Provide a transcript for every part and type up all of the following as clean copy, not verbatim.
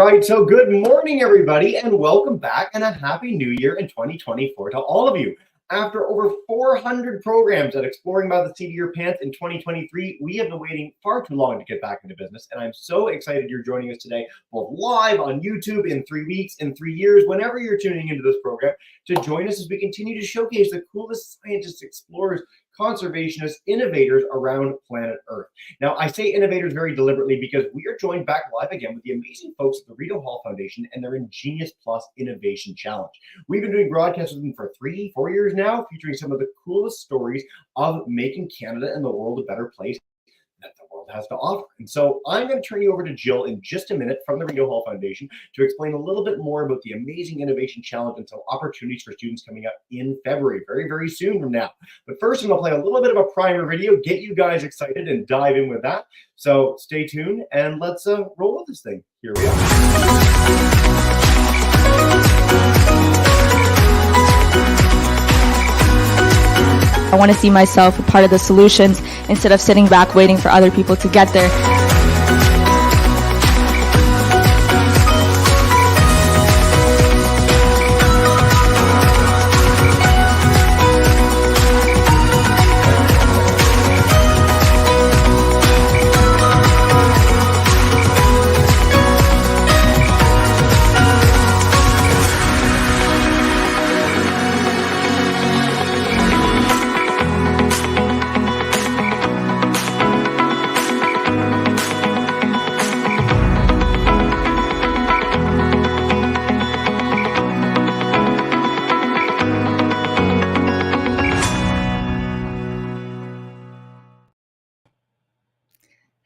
right, so good morning, everybody, and welcome back, and a happy new year in 2024 to all of you. After over 400 programs at Exploring by the Seat of Your Pants in 2023, we have been waiting far too long to get back into business, and I'm so excited you're joining us today, both live on YouTube in 3 weeks, in 3 years, whenever you're tuning into this program, to join us as we continue to showcase the coolest scientists, explorers, conservationists, innovators around planet Earth. Now, I say innovators very deliberately because we are joined back live again with the amazing folks at the Rito Hall Foundation and their Ingenious Plus Innovation Challenge. We've been doing broadcasts with them for 3-4 years now, featuring some of the coolest stories of making Canada and the world a better place that the world has to offer. And so I'm going to turn you over to Jill in just a minute from the Rito Hall Foundation to explain a little bit more about the amazing innovation challenge and some opportunities for students coming up in February, very, very soon from now. But first, I'm going to play a little bit of a primer video, get you guys excited and dive in with that. So stay tuned and let's roll with this thing. Here we are. I want to see myself a part of the solutions instead of sitting back waiting for other people to get there.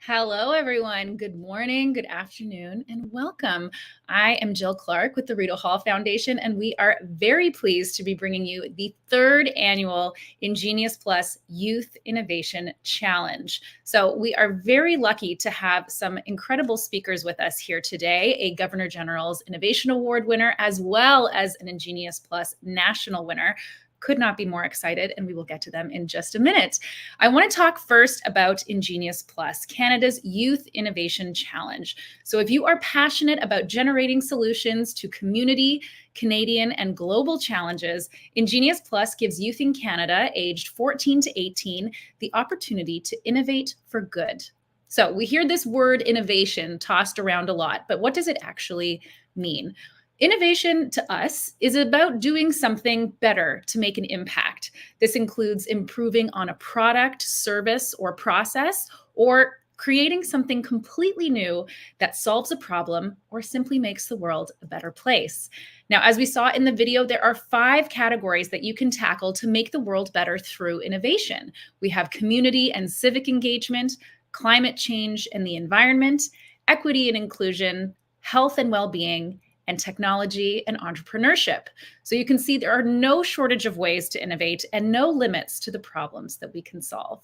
Hello, everyone. Good morning, good afternoon, and welcome. I am Jill Clark with the Rito Hall Foundation, and we are very pleased to be bringing you the 3rd annual Ingenious Plus Youth Innovation Challenge. So we are very lucky to have some incredible speakers with us here today, a Governor General's Innovation Award winner, as well as an Ingenious Plus National winner. Could not be more excited, and we will get to them in just a minute. I want to talk first about Ingenious Plus, Canada's Youth Innovation Challenge. So if you are passionate about generating solutions to community, Canadian, and global challenges, Ingenious Plus gives youth in Canada aged 14 to 18 the opportunity to innovate for good. So we hear this word innovation tossed around a lot, but what does it actually mean? Innovation to us is about doing something better to make an impact. This includes improving on a product, service, or process, or creating something completely new that solves a problem or simply makes the world a better place. Now, as we saw in the video, there are 5 categories that you can tackle to make the world better through innovation. We have community and civic engagement, climate change and the environment, equity and inclusion, health and well-being, and technology and entrepreneurship. So you can see there are no shortage of ways to innovate and no limits to the problems that we can solve.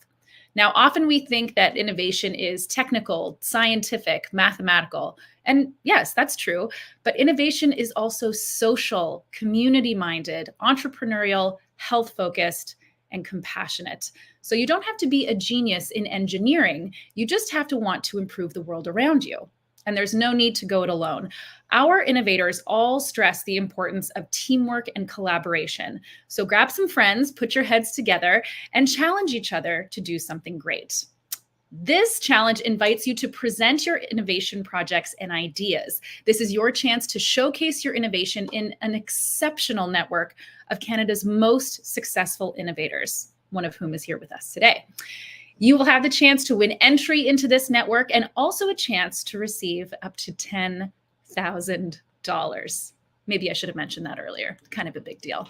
Now, often we think that innovation is technical, scientific, mathematical, and yes, that's true, but innovation is also social, community-minded, entrepreneurial, health-focused, and compassionate. So you don't have to be a genius in engineering, you just have to want to improve the world around you. And there's no need to go it alone. Our innovators all stress the importance of teamwork and collaboration. So grab some friends, put your heads together, and challenge each other to do something great. This challenge invites you to present your innovation projects and ideas. This is your chance to showcase your innovation in an exceptional network of Canada's most successful innovators, one of whom is here with us today. You will have the chance to win entry into this network and also a chance to receive up to $10,000. Maybe I should have mentioned that earlier. Kind of a big deal.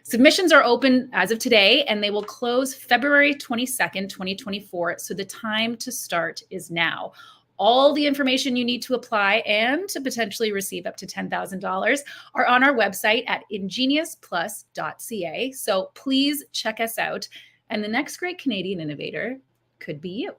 Submissions are open as of today, and they will close February 22nd, 2024. So the time to start is now. All the information you need to apply and to potentially receive up to $10,000 are on our website at ingeniusplus.ca. So please check us out. And the next great Canadian innovator could be you.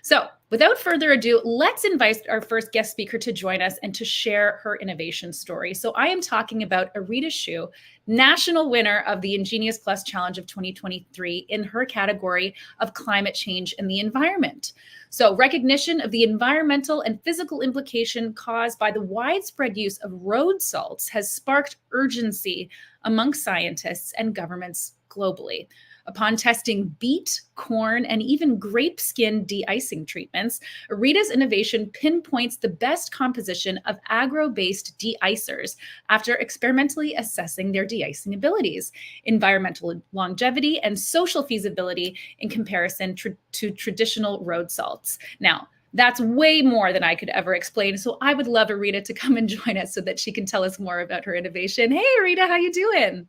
So without further ado, let's invite our first guest speaker to join us and to share her innovation story. So I am talking about Errita Xu, national winner of the Ingenious Plus Challenge of 2023 in her category of climate change and the environment. So recognition of the environmental and physical implication caused by the widespread use of road salts has sparked urgency among scientists and governments globally. Upon testing beet, corn, and even grape skin de-icing treatments, Errita's innovation pinpoints the best composition of agro-based de-icers after experimentally assessing their de-icing abilities, environmental longevity, and social feasibility in comparison to traditional road salts. Now, that's way more than I could ever explain. So I would love Errita to come and join us so that she can tell us more about her innovation. Hey, Errita, how you doing?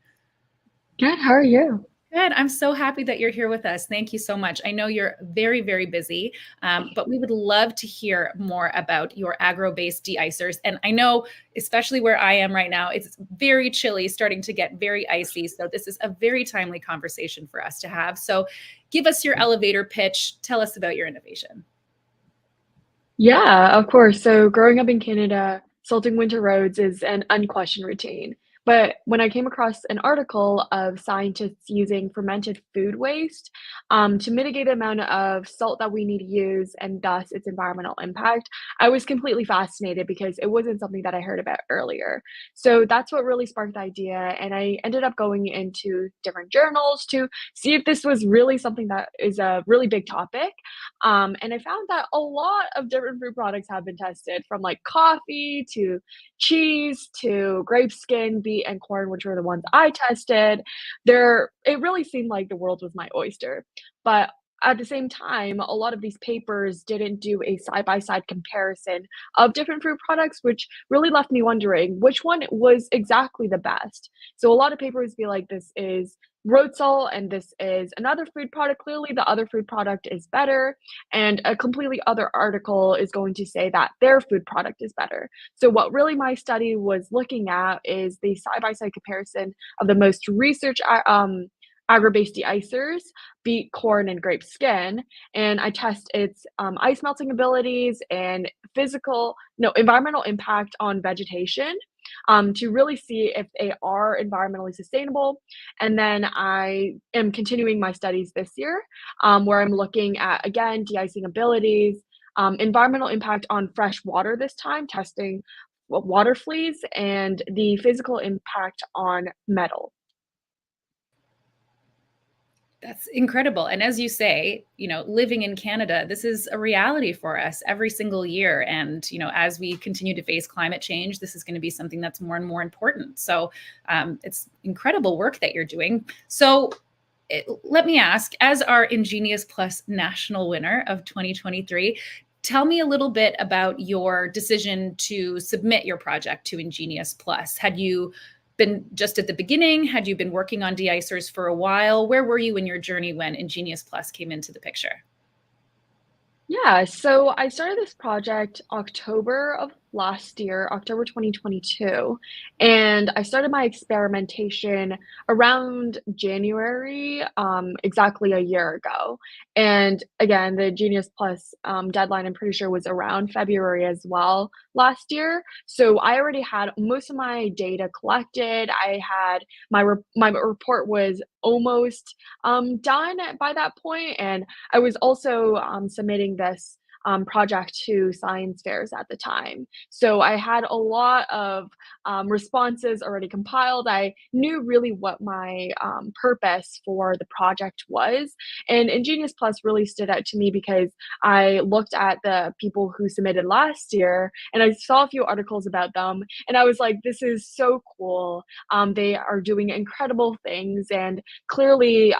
Good. How are you? Good. I'm so happy that you're here with us. Thank you so much. I know you're very, very busy, but we would love to hear more about your agro-based de-icers. And I know, especially where I am right now, it's very chilly, starting to get very icy. So this is a very timely conversation for us to have. So give us your elevator pitch. Tell us about your innovation. Yeah, of course. So growing up in Canada, salting winter roads is an unquestioned routine. But when I came across an article of scientists using fermented food waste to mitigate the amount of salt that we need to use and thus its environmental impact, I was completely fascinated because it wasn't something that I heard about earlier. So that's what really sparked the idea. And I ended up going into different journals to see if this was really something that is a really big topic. And I found that a lot of different food products have been tested, from like coffee to cheese to grape skin, beet, and corn, which were the ones I tested. It really seemed like the world was my oyster. But at the same time, a lot of these papers didn't do a side-by-side comparison of different food products, which really left me wondering which one was exactly the best. So a lot of papers feel like this is road salt and this is another food product. Clearly, the other food product is better, and a completely other article is going to say that their food product is better. So what really my study was looking at is the side-by-side comparison of the most research agro-based de-icers, beet, corn, and grape skin, and I test its ice melting abilities and environmental impact on vegetation to really see if they are environmentally sustainable. And then I am continuing my studies this year, where I'm looking at, again, de-icing abilities, environmental impact on fresh water this time, testing water fleas, and the physical impact on metal. That's incredible. And as you say, living in Canada, this is a reality for us every single year. And, as we continue to face climate change, this is going to be something that's more and more important. So it's incredible work that you're doing. So let me ask, as our Ingenious Plus national winner of 2023, tell me a little bit about your decision to submit your project to Ingenious Plus. Had you been just at the beginning? Had you been working on de-icers for a while? Where were you in your journey when Ingenious Plus came into the picture? Yeah, so I started this project October of last year, October 2022, and I started my experimentation around January, exactly a year ago. And again, the Genius Plus deadline, I'm pretty sure, was around February as well last year. So I already had most of my data collected. I had my report was almost done by that point, and I was also submitting this project to science fairs at the time. So I had a lot of responses already compiled. I knew really what my purpose for the project was. And Ingenious Plus really stood out to me because I looked at the people who submitted last year and I saw a few articles about them. And I was like, this is so cool. They are doing incredible things. And clearly,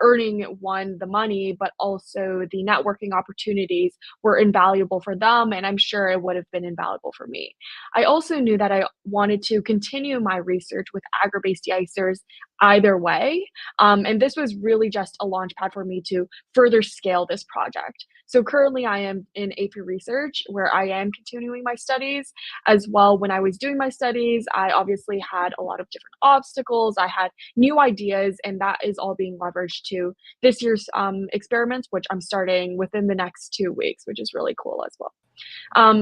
earning the money, but also the networking opportunities were invaluable for them, and I'm sure it would have been invaluable for me. I also knew that I wanted to continue my research with agro-based de-icers either way, and this was really just a launch pad for me to further scale this project. So currently I am in AP research, where I am continuing my studies as well. When I was doing my studies, I obviously had a lot of different obstacles. I had new ideas, and that is all being leveraged to this year's experiments, which I'm starting within the next 2 weeks, which is really cool as well.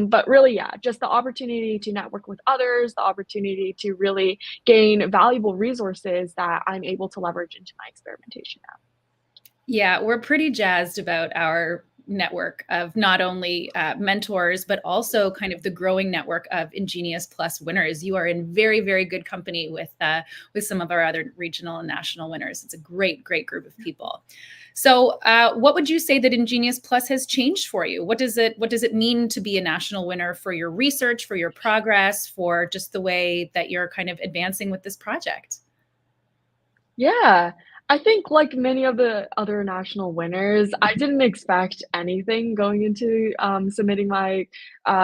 But really, yeah, just the opportunity to network with others, the opportunity to really gain valuable resources that I'm able to leverage into my experimentation now. Yeah, we're pretty jazzed about our network of not only mentors, but also kind of the growing network of Ingenious Plus winners. You are in very, very good company with some of our other regional and national winners. It's a great, great group of people. So what would you say that Ingenious Plus has changed for you? What does it mean to be a national winner for your research, for your progress, for just the way that you're kind of advancing with this project? Yeah, I think like many of the other national winners, I didn't expect anything going into submitting my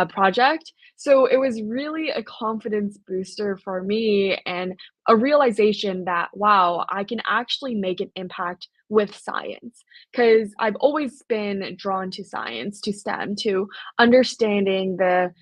project. So it was really a confidence booster for me and a realization that, wow, I can actually make an impact with science. Because I've always been drawn to science, to STEM, to understanding the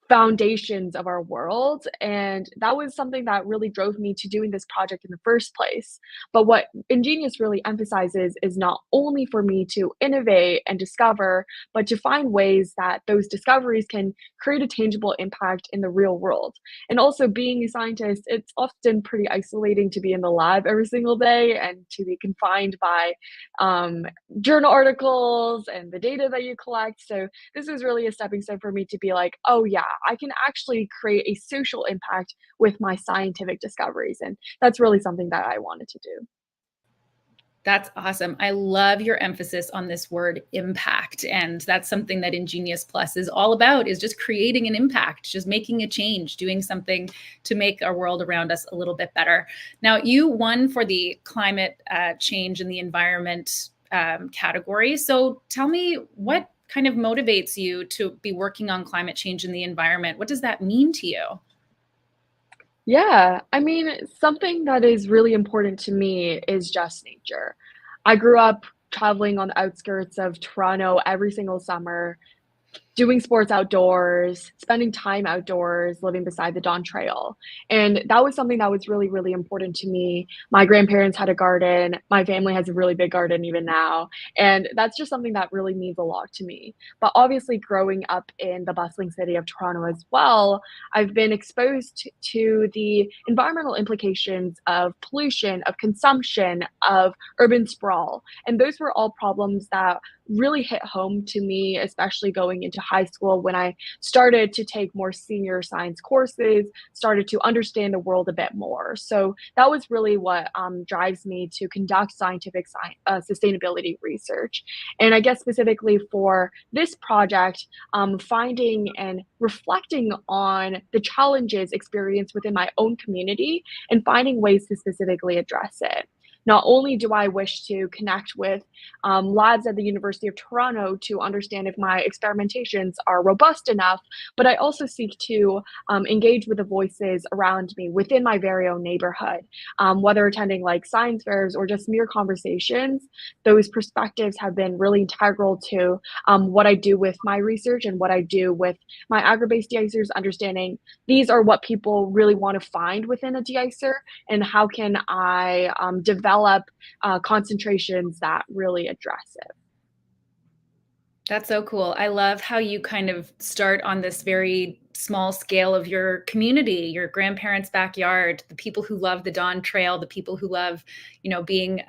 foundations of our world, and that was something that really drove me to doing this project in the first place. But what Ingenious really emphasizes is not only for me to innovate and discover, but to find ways that those discoveries can create a tangible impact in the real world. And also, being a scientist, it's often pretty isolating to be in the lab every single day and to be confined by um, journal articles and the data that you collect. So this is really a stepping stone for me to be like, oh yeah, I can actually create a social impact with my scientific discoveries. And that's really something that I wanted to do. That's awesome. I love your emphasis on this word impact. And that's something that Ingenious Plus is all about, is just creating an impact, just making a change, doing something to make our world around us a little bit better. Now, you won for the climate change and the environment category. So tell me, what kind of motivates you to be working on climate change and the environment? What does that mean to you? Yeah, I mean, something that is really important to me is just nature. I grew up traveling on the outskirts of Toronto every single summer, doing sports outdoors, spending time outdoors, living beside the Don Trail. And that was something that was really, really important to me. My grandparents had a garden. My family has a really big garden even now. And that's just something that really means a lot to me. But obviously, growing up in the bustling city of Toronto as well, I've been exposed to the environmental implications of pollution, of consumption, of urban sprawl. And those were all problems that really hit home to me, especially going into high school when I started to take more senior science courses, started to understand the world a bit more. So that was really what drives me to conduct scientific sustainability research. And I guess specifically for this project, finding and reflecting on the challenges experienced within my own community and finding ways to specifically address it. Not only do I wish to connect with labs at the University of Toronto to understand if my experimentations are robust enough, but I also seek to engage with the voices around me within my very own neighborhood, whether attending like science fairs or just mere conversations. Those perspectives have been really integral to what I do with my research and what I do with my agri-based de-icers, understanding these are what people really want to find within a de-icer, and how can I develop concentrations that really address it. That's so cool. I love how you kind of start on this very small scale of your community, your grandparents' backyard, the people who love the Don Trail, the people who love, being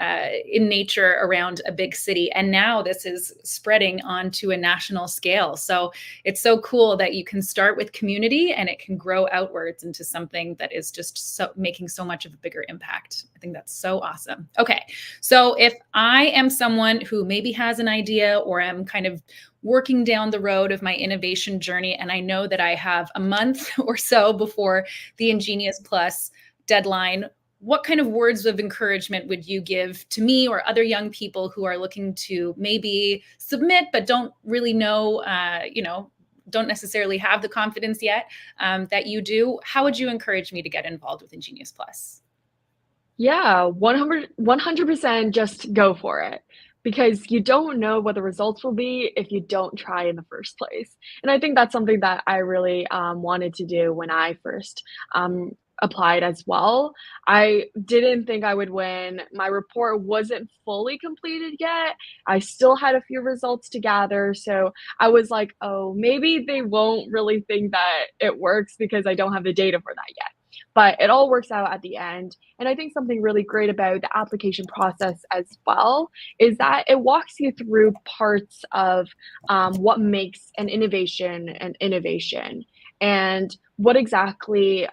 in nature around a big city. And now this is spreading onto a national scale. So it's so cool that you can start with community and it can grow outwards into something that is just so making so much of a bigger impact. I think that's so awesome. Okay. So if I am someone who maybe has an idea, or I'm kind of working down the road of my innovation journey, and I know that I have a month or so before the Ingenious Plus deadline, what kind of words of encouragement would you give to me or other young people who are looking to maybe submit but don't really know, don't necessarily have the confidence yet that you do? How would you encourage me to get involved with Ingenious Plus? Yeah, 100% just go for it, because you don't know what the results will be if you don't try in the first place. And I think that's something that I really wanted to do when I first applied as well. I didn't think I would win. My report wasn't fully completed yet. I still had a few results to gather, so I was like, "Oh, maybe they won't really think that it works because I don't have the data for that yet." But it all works out at the end, and I think something really great about the application process as well is that it walks you through parts of, what makes an innovation, and what exactly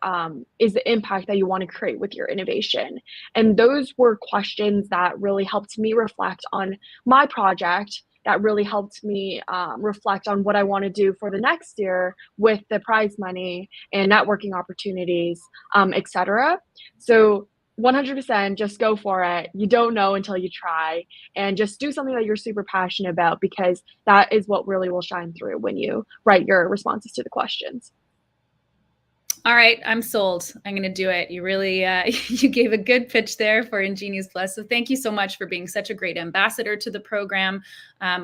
is the impact that you want to create with your innovation. And those were questions that really helped me reflect on my project, that really helped me reflect on what I want to do for the next year with the prize money and networking opportunities, etc. So 100% just go for it. You don't know until you try, and just do something that you're super passionate about, because that is what really will shine through when you write your responses to the questions. All right, I'm sold. I'm going to do it. You really, you gave a good pitch there for Ingenious Plus. So thank you so much for being such a great ambassador to the program.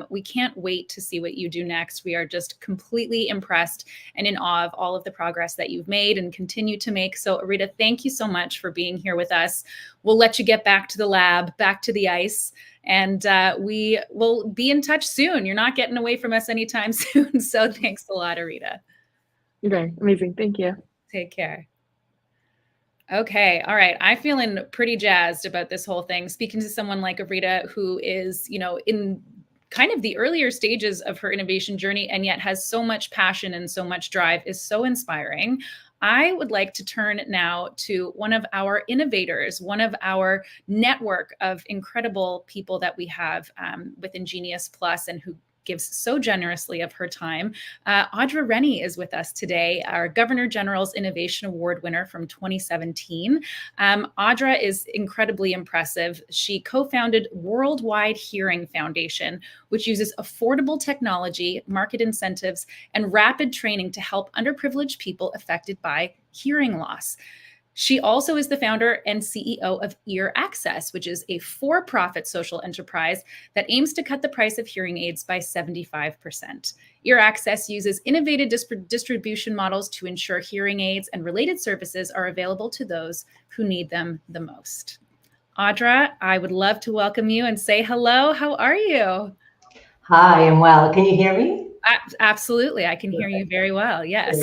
We can't wait to see what you do next. We are just completely impressed and in awe of all of the progress that you've made and continue to make. So Errita, thank you so much for being here with us. We'll let you get back to the lab, back to the ice, and we will be in touch soon. You're not getting away from us anytime soon. So thanks a lot, Errita. Okay, amazing. Thank you. Take care. Okay. All right. I'm feeling pretty jazzed about this whole thing. Speaking to someone like Errita, who is, in kind of the earlier stages of her innovation journey and yet has so much passion and so much drive, is so inspiring. I would like to turn now to one of our innovators, one of our network of incredible people that we have with Ingenious Plus, and who gives so generously of her time. Audra Renyi is with us today, our Governor General's Innovation Award winner from 2017. Audra is incredibly impressive. She co-founded Worldwide Hearing Foundation, which uses affordable technology, market incentives, and rapid training to help underprivileged people affected by hearing loss. She also is the founder and CEO of Ear Access, which is a for-profit social enterprise that aims to cut the price of hearing aids by 75%. Ear Access uses innovative distribution models to ensure hearing aids and related services are available to those who need them the most. Audra, I would love to welcome you and say hello. How are you? Hi, I'm well. Can you hear me? Absolutely. I can hear you very well. Yes.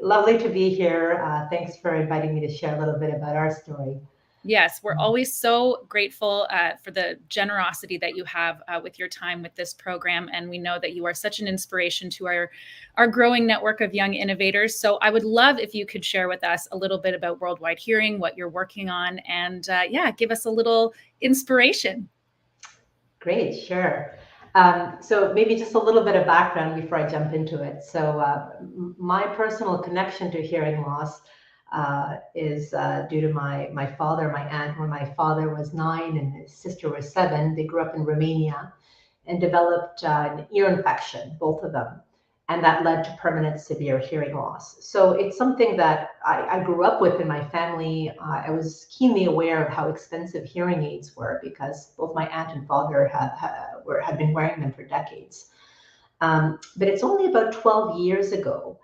Lovely to be here. Thanks for inviting me to share a little bit about our story. Yes, we're always so grateful for the generosity that you have with your time with this program. And we know that you are such an inspiration to our growing network of young innovators. So I would love if you could share with us a little bit about Worldwide Hearing, what you're working on, and give us a little inspiration. Great, sure. So maybe just a little bit of background before I jump into it. So my personal connection to hearing loss is due to my father, my aunt. When my father was 9 and his sister was 7, they grew up in Romania and developed an ear infection, both of them. And that led to permanent severe hearing loss. So it's something that I grew up with in my family. I was keenly aware of how expensive hearing aids were because both my aunt and father had been wearing them for decades. But it's only about 12 years ago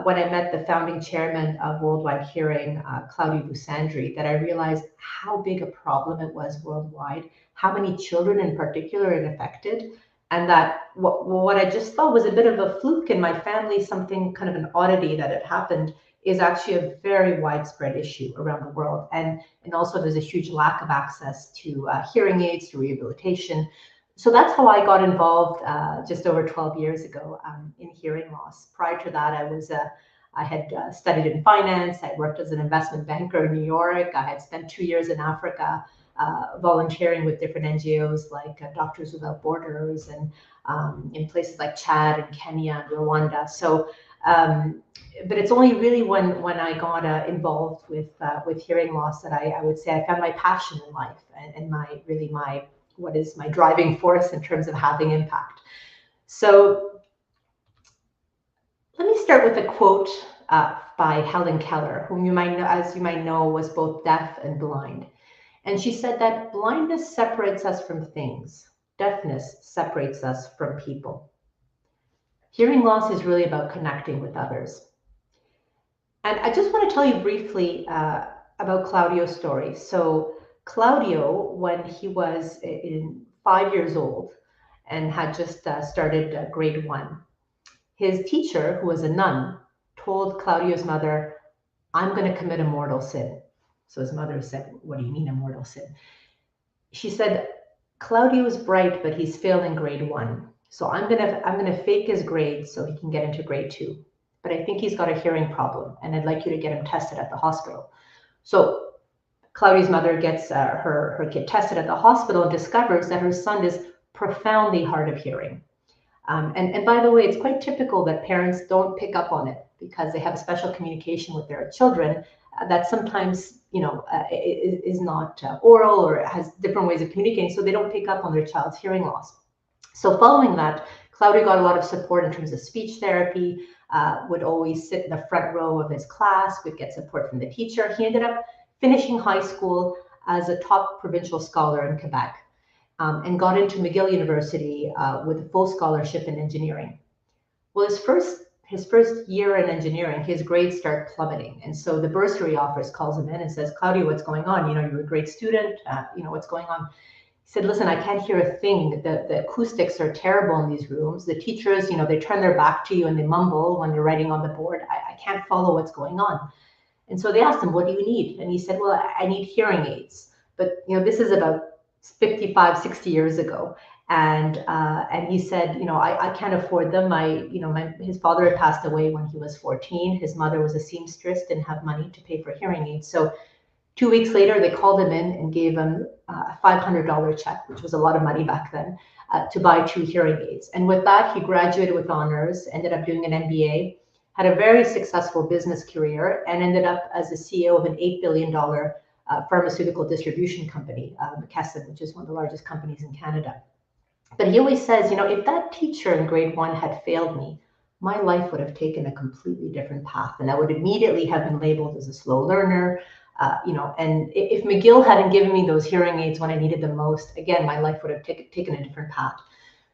when I met the founding chairman of Worldwide Hearing, Claudio Busandri, that I realized how big a problem it was worldwide, how many children in particular are affected, and that what I just thought was a bit of a fluke in my family, something kind of an oddity that had happened, is actually a very widespread issue around the world. And also there's a huge lack of access to hearing aids, to rehabilitation. So that's how I got involved just over 12 years ago in hearing loss. Prior to that, I had studied in finance. I worked as an investment banker in New York. I had spent 2 years in Africa volunteering with different NGOs like Doctors Without Borders and in places like Chad and Kenya and Rwanda. So, but it's only really when I got involved with hearing loss that I would say I found my passion in life and what is my driving force in terms of having impact. So let me start with a quote by Helen Keller, whom you might know, was both deaf and blind. And she said that blindness separates us from things. Deafness separates us from people. Hearing loss is really about connecting with others. And I just want to tell you briefly about Claudio's story. So Claudio, when he was 5 years old and had just started grade 1, his teacher, who was a nun, told Claudio's mother, "I'm going to commit a mortal sin." So his mother said, "What do you mean a mortal sin?" She said, "Claudio is bright, but he's failing grade 1. So I'm gonna fake his grades so he can get into grade 2. But I think he's got a hearing problem, and I'd like you to get him tested at the hospital." So Claudio's mother gets her kid tested at the hospital and discovers that her son is profoundly hard of hearing. And by the way, it's quite typical that parents don't pick up on it because they have a special communication with their children that sometimes, is not oral or has different ways of communicating, so they don't pick up on their child's hearing loss. So following that, Claudio got a lot of support in terms of speech therapy, would always sit in the front row of his class, would get support from the teacher. He ended up finishing high school as a top provincial scholar in Quebec. And got into McGill University with a full scholarship in engineering. Well, his first year in engineering, his grades start plummeting. And so the bursary office calls him in and says, "Claudio, what's going on? You're a great student. What's going on?" He said, "Listen, I can't hear a thing. The acoustics are terrible in these rooms. The teachers, they turn their back to you and they mumble when you're writing on the board. I can't follow what's going on." And so they asked him, "What do you need?" And he said, "Well, I need hearing aids." But, this is about 55, 60 years ago. And he said, I can't afford them. His father had passed away when he was 14. His mother was a seamstress, didn't have money to pay for hearing aids. So 2 weeks later, they called him in and gave him a $500 check, which was a lot of money back then, to buy 2 hearing aids. And with that, he graduated with honors, ended up doing an MBA, had a very successful business career, and ended up as the CEO of an $8 billion pharmaceutical distribution company, McKesson, which is one of the largest companies in Canada. But he always says, if that teacher in grade 1 had failed me, my life would have taken a completely different path, and I would immediately have been labeled as a slow learner. And if McGill hadn't given me those hearing aids when I needed them most, again, my life would have taken a different path.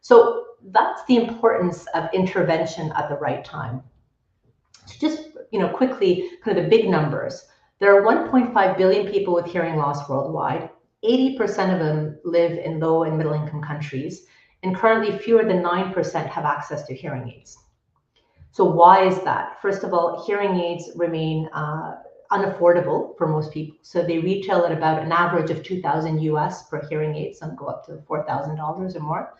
So that's the importance of intervention at the right time. So just, quickly, kind of the big numbers. There are 1.5 billion people with hearing loss worldwide. 80% of them live in low and middle income countries, and currently fewer than 9% have access to hearing aids. So why is that? First of all, hearing aids remain unaffordable for most people. So they retail at about an average of $2,000 US per hearing aid. Some go up to $4,000 or more.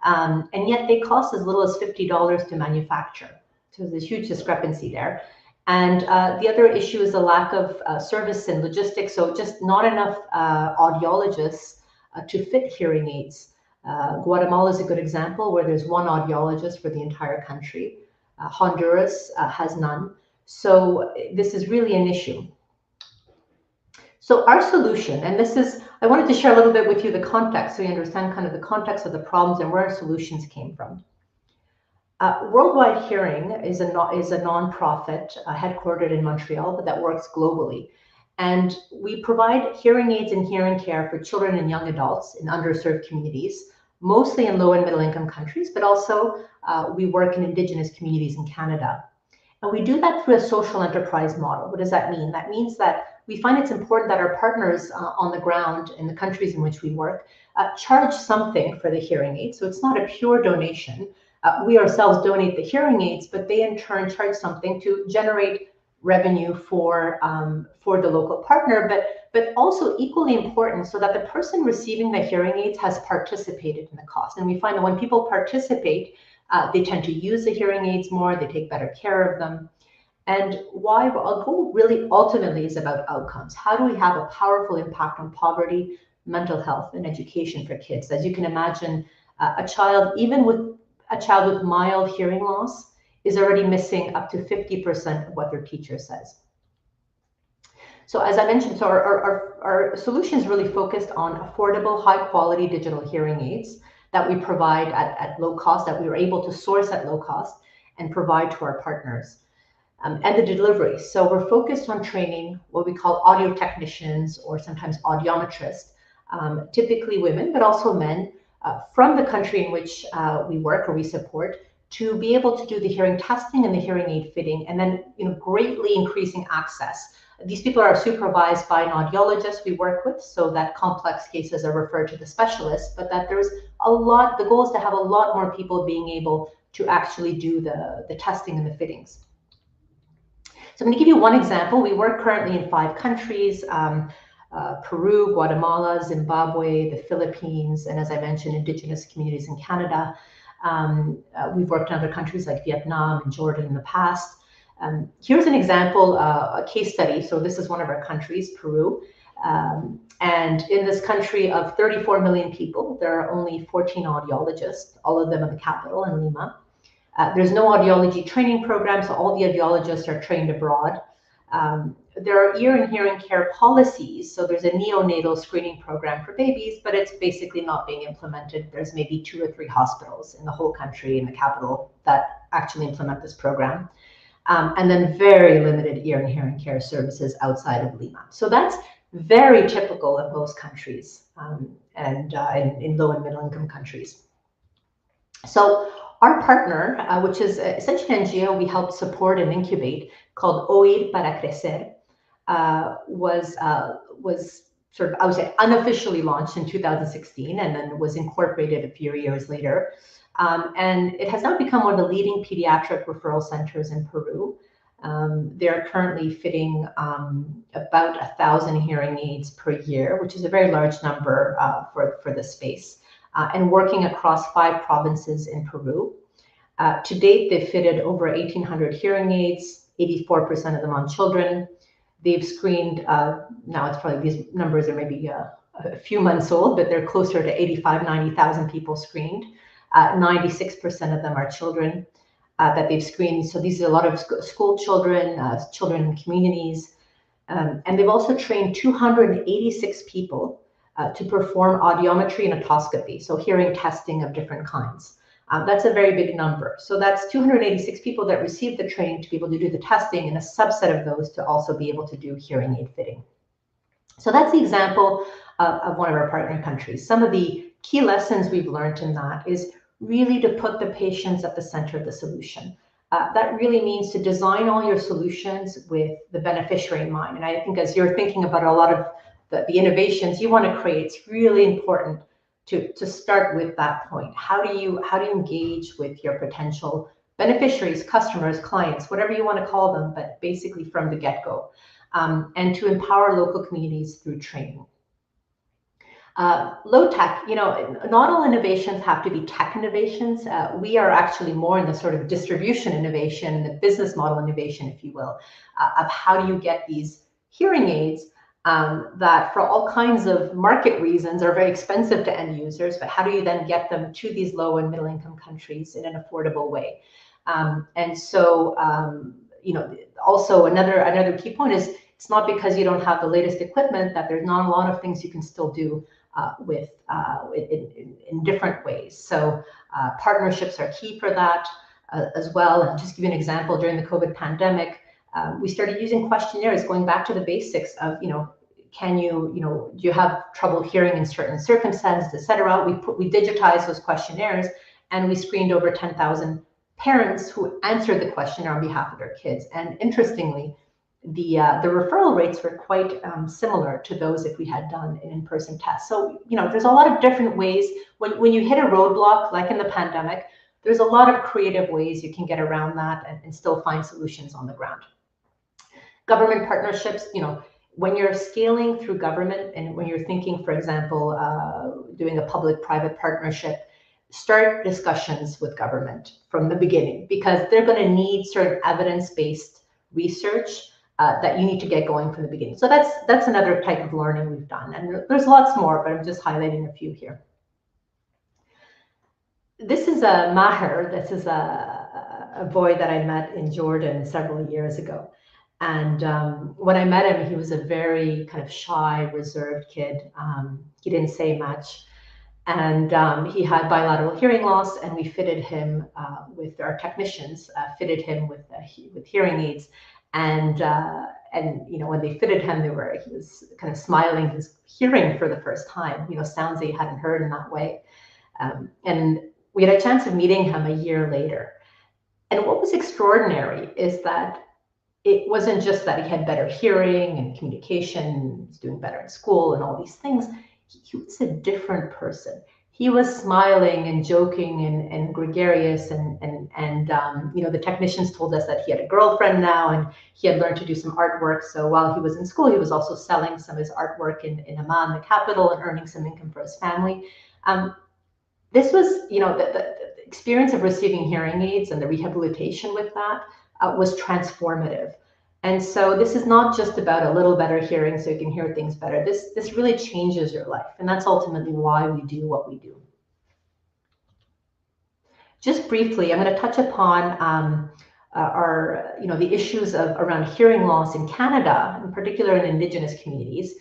And yet they cost as little as $50 to manufacture. So there's a huge discrepancy there. And the other issue is the lack of service and logistics. So just not enough audiologists to fit hearing aids. Guatemala is a good example where there's 1 audiologist for the entire country. Honduras has none. So this is really an issue. So our solution, and I wanted to share a little bit with you the context so you understand kind of the context of the problems and where our solutions came from. Worldwide Hearing is a nonprofit headquartered in Montreal, but that works globally. And we provide hearing aids and hearing care for children and young adults in underserved communities, mostly in low and middle income countries, but also we work in Indigenous communities in Canada. And we do that through a social enterprise model. What does that mean? That means that we find it's important that our partners on the ground in the countries in which we work charge something for the hearing aid. So it's not a pure donation. We ourselves donate the hearing aids, but they in turn charge something to generate revenue for the local partner, but also equally important so that the person receiving the hearing aids has participated in the cost. And we find that when people participate, they tend to use the hearing aids more, they take better care of them. And why our goal really ultimately is about outcomes. How do we have a powerful impact on poverty, mental health, and education for kids? As you can imagine, a child with mild hearing loss is already missing up to 50% of what their teacher says. So as I mentioned, our solution is really focused on affordable, high quality digital hearing aids that we provide at low cost, that we are able to source at low cost and provide to our partners. And the delivery. So we're focused on training what we call audio technicians or sometimes audiometrists, typically women, but also men, from the country in which we work or we support, to be able to do the hearing testing and the hearing aid fitting, and then greatly increasing access. These people are supervised by an audiologist we work with, so that complex cases are referred to the specialist, but that there's the goal is to have a lot more people being able to actually do the testing and the fittings. So I'm going to give you one example. We work currently in 5 countries, Peru, Guatemala, Zimbabwe, the Philippines, and as I mentioned, Indigenous communities in Canada. We've worked in other countries like Vietnam and Jordan in the past. Here's an example, a case study. So this is one of our countries, Peru. And in this country of 34 million people, there are only 14 audiologists, all of them in the capital in Lima. There's no audiology training program, so all the audiologists are trained abroad. There are ear and hearing care policies. So there's a neonatal screening program for babies, but it's basically not being implemented. There's maybe 2 or 3 hospitals in the whole country, in the capital, that actually implement this program. And then very limited ear and hearing care services outside of Lima. So that's very typical of most countries and in low and middle income countries. So our partner, which is essentially an NGO we help support and incubate, called Oír para Crecer, was sort of, I would say, unofficially launched in 2016 and then was incorporated a few years later. And it has now become one of the leading pediatric referral centers in Peru. They're currently fitting about 1,000 hearing aids per year, which is a very large number for the space, and working across 5 provinces in Peru. To date, they've fitted over 1,800 hearing aids, 84% of them on children. They've screened, now it's probably, these numbers are maybe a few months old, but they're closer to 85, 90,000 people screened. 96% of them are children that they've screened. So these are a lot of school children, children in communities. And they've also trained 286 people to perform audiometry and otoscopy, so hearing testing of different kinds. That's a very big number. So that's 286 people that received the training to be able to do the testing, and a subset of those to also be able to do hearing aid fitting. So that's the example of one of our partner countries. Some of the key lessons we've learned in that is really to put the patients at the center of the solution. That really means to design all your solutions with the beneficiary in mind. And I think as you're thinking about a lot of the innovations you want to create, it's really important to start with that point. How do you engage with your potential beneficiaries, customers, clients, whatever you want to call them, but basically from the get-go, and to empower local communities through training. Low tech, not all innovations have to be tech innovations. We are actually more in the sort of distribution innovation, the business model innovation, if you will, of how do you get these hearing aids that for all kinds of market reasons are very expensive to end users, but how do you then get them to these low and middle income countries in an affordable way? And so, also another key point is it's not because you don't have the latest equipment that there's not a lot of things you can still do in different ways. So partnerships are key for that as well. And just give you an example, during the COVID pandemic, we started using questionnaires, going back to the basics of, do you have trouble hearing in certain circumstances, et cetera. We digitized those questionnaires, and we screened over 10,000 parents who answered the questionnaire on behalf of their kids. And interestingly, the referral rates were quite similar to those if we had done an in-person test. So, there's a lot of different ways. When you hit a roadblock, like in the pandemic, there's a lot of creative ways you can get around that and still find solutions on the ground. Government partnerships, when you're scaling through government and when you're thinking, for example, doing a public-private partnership, start discussions with government from the beginning, because they're going to need certain evidence-based research that you need to get going from the beginning. So that's another type of learning we've done. And there's lots more, but I'm just highlighting a few here. This is a Maher. This is a boy that I met in Jordan several years ago. And when I met him, he was a very kind of shy, reserved kid. He didn't say much. And he had bilateral hearing loss, and we fitted him with our technicians, fitted him with hearing aids. And when they fitted him, he was kind of smiling. He was hearing for the first time, sounds that he hadn't heard in that way. And we had a chance of meeting him a year later. And what was extraordinary is that it wasn't just that he had better hearing and communication, he's doing better in school and all these things. He was a different person. He was smiling and joking and gregarious, and the technicians told us that he had a girlfriend now, and he had learned to do some artwork. So while he was in school, he was also selling some of his artwork in Amman, the capital, and earning some income for his family. This was, the experience of receiving hearing aids and the rehabilitation with that was transformative. And so this is not just about a little better hearing so you can hear things better. This really changes your life. And that's ultimately why we do what we do. Just briefly, I'm going to touch upon the issues around hearing loss in Canada, in particular in Indigenous communities.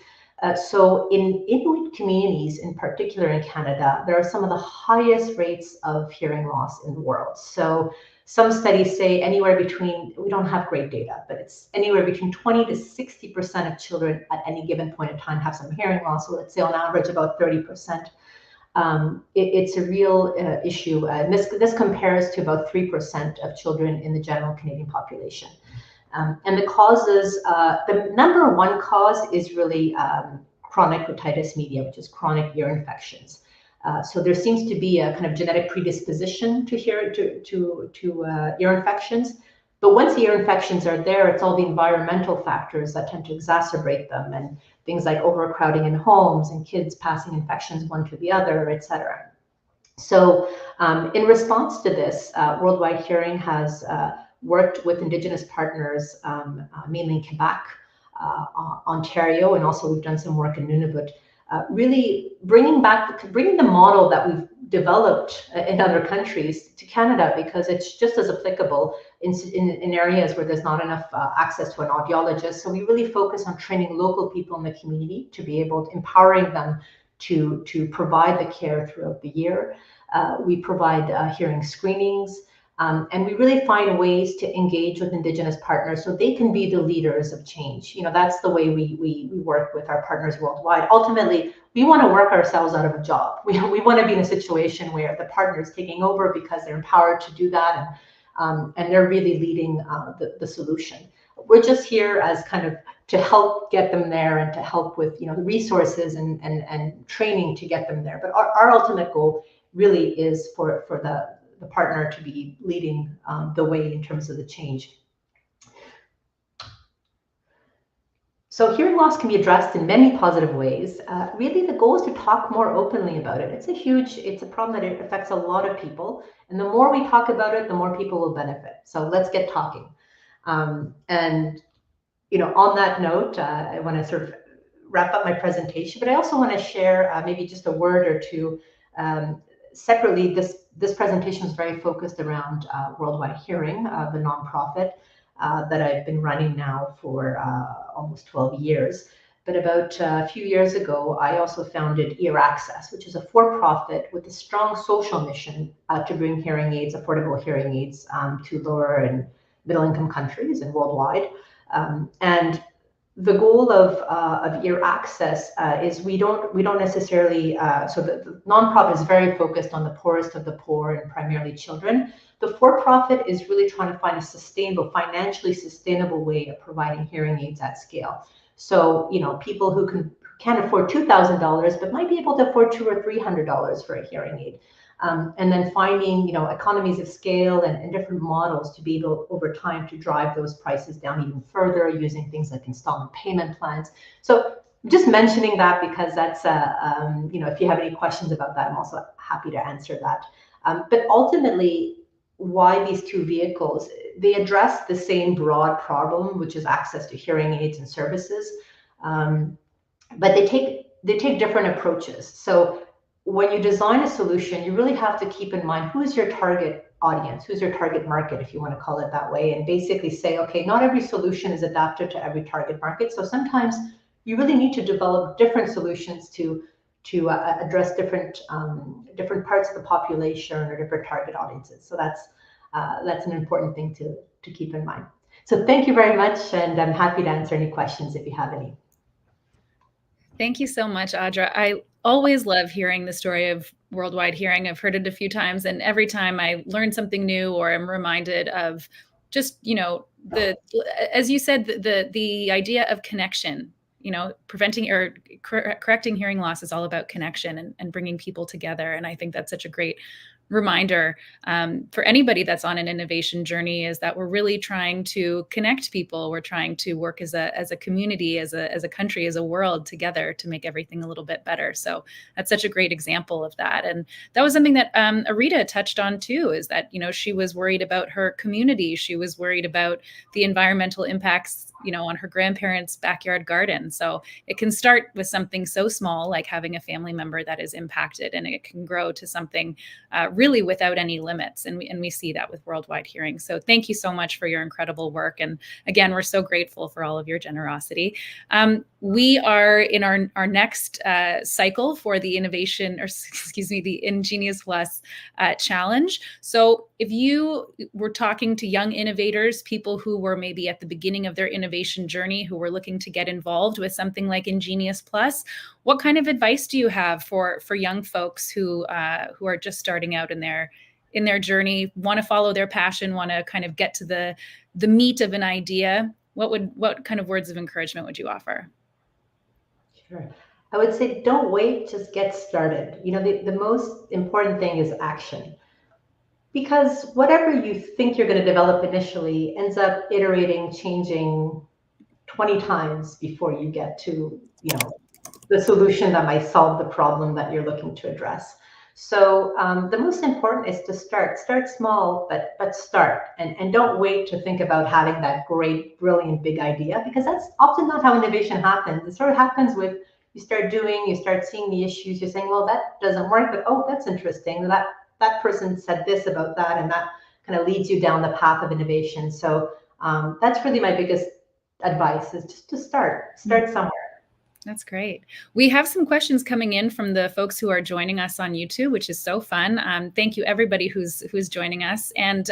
So in Inuit communities, in particular in Canada, there are some of the highest rates of hearing loss in the world. So some studies say anywhere between, we don't have great data, but it's anywhere between 20 to 60% of children at any given point in time have some hearing loss. So let's say on average about 30%. It's a real issue. And this compares to about 3% of children in the general Canadian population. And the causes, the number one cause is really chronic otitis media, which is chronic ear infections. So there seems to be a kind of genetic predisposition to ear infections. But once the ear infections are there, it's all the environmental factors that tend to exacerbate them, and things like overcrowding in homes and kids passing infections one to the other, et cetera. So in response to this, Worldwide Hearing has worked with Indigenous partners, mainly in Quebec, Ontario, and also we've done some work in Nunavut, really bringing the model that we've developed in other countries to Canada, because it's just as applicable in areas where there's not enough access to an audiologist. So we really focus on training local people in the community to be able to, empowering them to provide the care throughout the year. We provide hearing screenings. And we really find ways to engage with Indigenous partners so they can be the leaders of change. That's the way we work with our partners worldwide. Ultimately, we want to work ourselves out of a job. We want to be in a situation where the partner is taking over because they're empowered to do that, and they're really leading the solution. We're just here as kind of to help get them there and to help with the resources and training to get them there. But our ultimate goal really is for the partner to be leading the way in terms of the change. So hearing loss can be addressed in many positive ways. Really, the goal is to talk more openly about it. It's a problem that it affects a lot of people. And the more we talk about it, the more people will benefit. So let's get talking. And on that note, I want to sort of wrap up my presentation, but I also want to share maybe just a word or two. Separately, this presentation is very focused around Worldwide Hearing, the nonprofit that I've been running now for almost 12 years. But about a few years ago, I also founded Ear Access, which is a for-profit with a strong social mission to bring hearing aids, affordable hearing aids, to lower and middle-income countries and worldwide. And the goal of Ear Access is we don't necessarily, so the nonprofit is very focused on the poorest of the poor and primarily children. The for-profit is really trying to find a financially sustainable way of providing hearing aids at scale. So, people who can't afford $2,000 but might be able to afford $200 or $300 for a hearing aid. And then finding, economies of scale and different models to be able over time to drive those prices down even further using things like installment payment plans. So just mentioning that because that's, if you have any questions about that, I'm also happy to answer that. But ultimately, why these two vehicles? They address the same broad problem, which is access to hearing aids and services, but they take different approaches. So when you design a solution, you really have to keep in mind who's your target audience, who's your target market, if you want to call it that way, and basically say, okay, not every solution is adapted to every target market. So sometimes you really need to develop different solutions to address different parts of the population or different target audiences. So that's an important thing to keep in mind. So thank you very much, and I'm happy to answer any questions if you have any. Thank you so much, Audra. always love hearing the story of Worldwide Hearing. I've heard it a few times, and every time I learn something new or am reminded of just, as you said, the idea of connection. Preventing or correcting hearing loss is all about connection and bringing people together. And I think that's such a great reminder for anybody that's on an innovation journey, is that we're really trying to connect people. We're trying to work as a community, as a country, as a world together to make everything a little bit better. So that's such a great example of that. And that was something that Errita touched on too, is that, she was worried about her community. She was worried about the environmental impacts, on her grandparents' backyard garden. So it can start with something so small, like having a family member that is impacted, and it can grow to something really without any limits. And we see that with Worldwide Hearing. So thank you so much for your incredible work. And again, we're so grateful for all of your generosity. We are in our next cycle for the the Ingenious Plus challenge. So if you were talking to young innovators, people who were maybe at the beginning of their innovation journey, who were looking to get involved with something like Ingenious Plus, what kind of advice do you have for young folks who are just starting out in their journey, want to follow their passion, want to kind of get to the meat of an idea? What kind of words of encouragement would you offer? Sure. I would say don't wait, just get started. The most important thing is action. Because whatever you think you're going to develop initially ends up iterating, changing 20 times before you get to, the solution that might solve the problem that you're looking to address. So the most important is to start small, but start, and don't wait to think about having that great, brilliant, big idea, because that's often not how innovation happens. It sort of happens with, you start doing, you start seeing the issues, you're saying, well, that doesn't work, but oh, that's interesting. That person said this about that, and that kind of leads you down the path of innovation. So that's really my biggest advice, is just to start somewhere. That's great. We have some questions coming in from the folks who are joining us on YouTube, which is so fun. Thank you, everybody who's joining us. And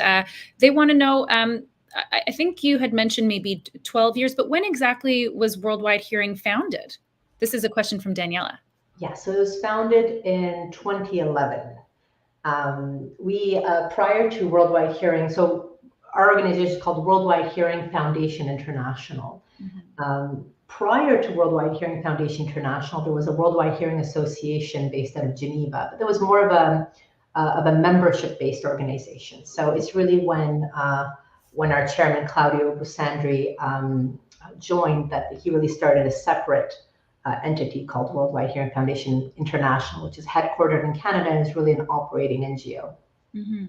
they want to know, I think you had mentioned maybe 12 years, but when exactly was Worldwide Hearing founded? This is a question from Daniela. Yeah, so it was founded in 2011. We, prior to Worldwide Hearing, so our organization is called Worldwide Hearing Foundation International. Mm-hmm. Prior to Worldwide Hearing Foundation International, there was a Worldwide Hearing Association based out of Geneva, but there was more of a membership-based organization. So it's really when our chairman, Claudio Busandri, joined, that he really started a separate entity called Worldwide Hearing Foundation International, which is headquartered in Canada and is really an operating NGO. Mm-hmm.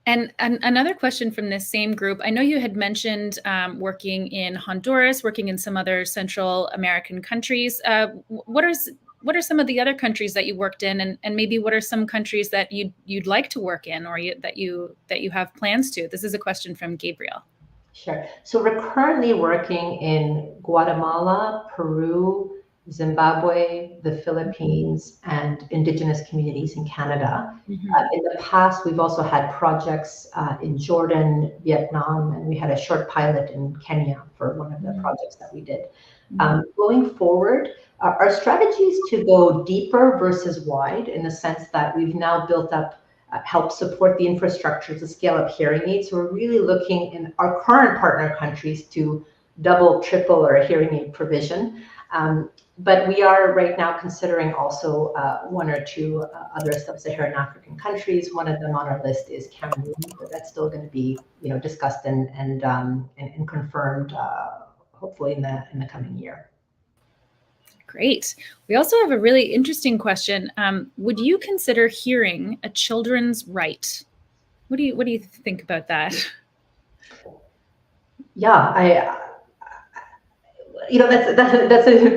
And another question from this same group. I know you had mentioned working in Honduras, working in some other Central American countries. What are some of the other countries that you worked in, and maybe what are some countries that you'd like to work in, or that you have plans to? This is a question from Gabriel. Sure. So we're currently working in Guatemala, Peru, Zimbabwe, the Philippines, and Indigenous communities in Canada. Mm-hmm. In the past, we've also had projects in Jordan, Vietnam, and we had a short pilot in Kenya for one of the projects that we did. Mm-hmm. Going forward, our strategy is to go deeper versus wide, in the sense that we've now built up, help support the infrastructure to scale up hearing aids. So we're really looking in our current partner countries to double, triple our hearing aid provision. But we are right now considering also one or two other sub-Saharan African countries. One of them on our list is Cameroon, but that's still going to be, discussed and confirmed, hopefully in the coming year. Great. We also have a really interesting question. Would you consider hearing a children's right? What do you think about that? Yeah, that's an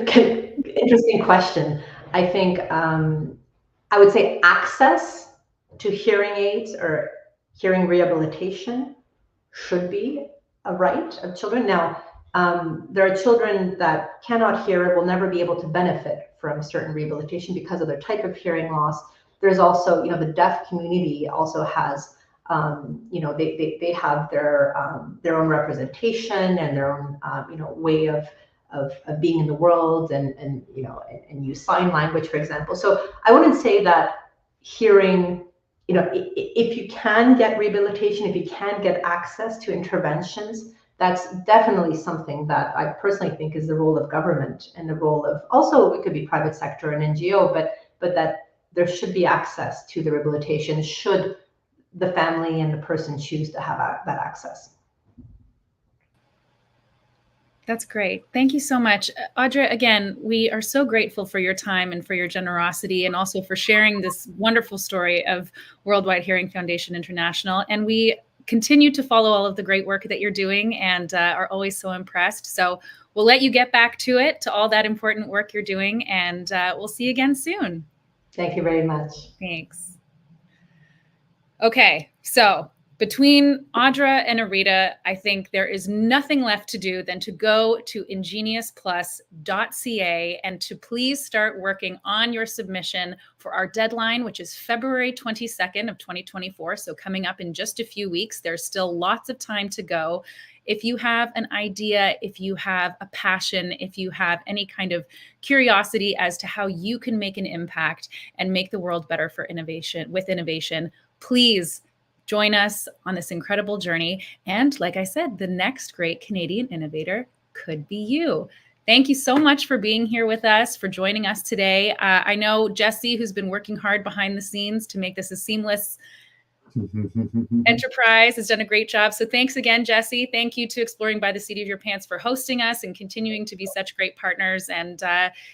interesting question. I think I would say access to hearing aids or hearing rehabilitation should be a right of children. Now, there are children that cannot hear, will never be able to benefit from certain rehabilitation because of their type of hearing loss. There's also, the deaf community also has, they have their own representation and their own, way of of being in the world and you know, and use sign language, for example. So I wouldn't say that hearing, you know, if you can get rehabilitation, if you can get access to interventions, that's definitely something that I personally think is the role of government and the role of, also it could be private sector and NGO, but that there should be access to the rehabilitation should the family and the person choose to have that access. That's great. Thank you so much. Audra, again, we are so grateful for your time and for your generosity and also for sharing this wonderful story of Worldwide Hearing Foundation International. And we continue to follow all of the great work that you're doing and are always so impressed. So we'll let you get back to it, to all that important work you're doing, and we'll see you again soon. Thank you very much. Thanks. Okay, so between Audra and Errita, I think there is nothing left to do than to go to ingeniousplus.ca and to please start working on your submission for our deadline, which is February 22nd of 2024. So coming up in just a few weeks, there's still lots of time to go. If you have an idea, if you have a passion, if you have any kind of curiosity as to how you can make an impact and make the world better for innovation, with innovation, please join us on this incredible journey. And like I said, the next great Canadian innovator could be you. Thank you so much for being here with us, for joining us today. I know Jesse, who's been working hard behind the scenes to make this a seamless enterprise, has done a great job. So thanks again, Jesse. Thank you to Exploring by the Seat of Your Pants for hosting us and continuing to be such great partners. And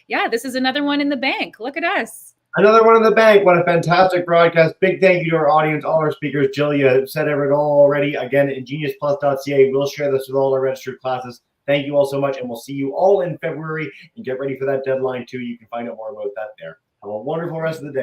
yeah, this is another one in the bank. Look at us. Another one in the bank. What a fantastic broadcast. Big thank you to our audience, all our speakers. Jill, you said it all already. Again, ingeniousplus.ca. We'll share this with all our registered classes. Thank you all so much, and we'll see you all in February. And get ready for that deadline, too. You can find out more about that there. Have a wonderful rest of the day.